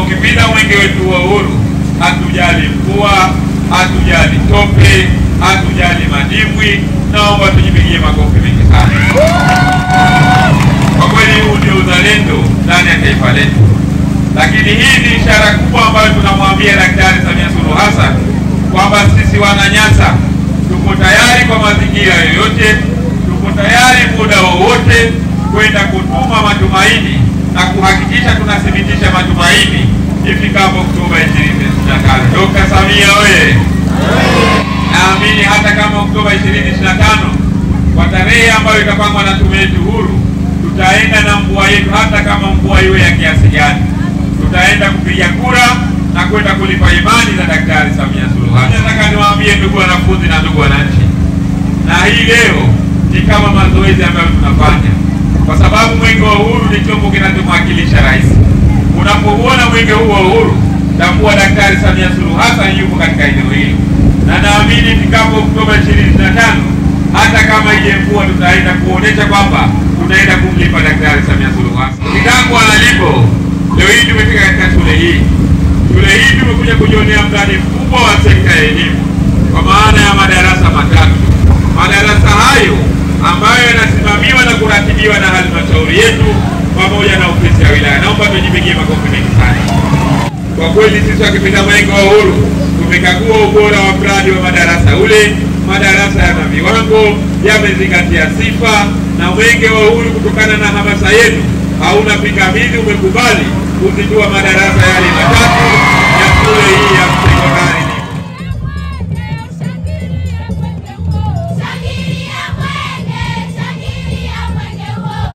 ukipita mwenge wetu wa uhuru, hatujali mvua, hatujali tope, hatujali madimbwi. Naomba tujipigie makofi mengi sana. Kwa kweli huu ndio uzalendo ndani ya taifa letu. Lakini hii ni ishara kubwa ambayo tunamwambia Daktari Samia Suluhu Hassan kwamba sisi Wananyasa tuko tayari kwa mazingira yoyote, tuko tayari muda wowote kwenda kutuma matumaini na kuhakikisha tunathibitisha matumaini ifikapo Oktoba 2025. Dr. Samia oye! Naamini hata kama Oktoba 2025 kwa tarehe ambayo itapangwa na tume yetu huru, tutaenda na mvua yetu, hata kama mvua iwe ya kiasi gani. Tutaenda kupiga kura na kwenda kulipa imani za Daktari Samia Suluhu Hassan. Nataka niwaambie ndugu wanafunzi na ndugu wananchi, na hii leo ni kama mazoezi ambayo tunafanya, kwa sababu mwenge wa uhuru ni chombo kinachomwakilisha rais. Unapoona mwenge huu wa uhuru, tambua Daktari Samia Suluhu Hassan yupo katika eneo hilo, na naamini ifikapo Oktoba 2025 hata kama ile mvua, tutaenda kuonesha kwamba tunaenda kumlipa Daktari Samia Suluhu Hassan. Kitambo analipo. Leo hii tumefika katika shule hii. Shule hii tumekuja kujionea mradi mkubwa wa sekta ya elimu kwa maana ya madarasa matatu. Madarasa hayo ambayo yanasimamiwa na kuratibiwa na halmashauri yetu pamoja na ofisi ya wilaya. Naomba tujipigie makofi mengi sana. Kwa kweli sisi wakipita mwenge wa uhuru tumekagua ubora wa mradi wa madarasa ule. Madarasa yana viwango, yamezingatia sifa, na mwenge wa uhuru kutokana na hamasa yetu hauna pingamizi, umekubali kuzindua madarasa yale matatu ya shule hii ya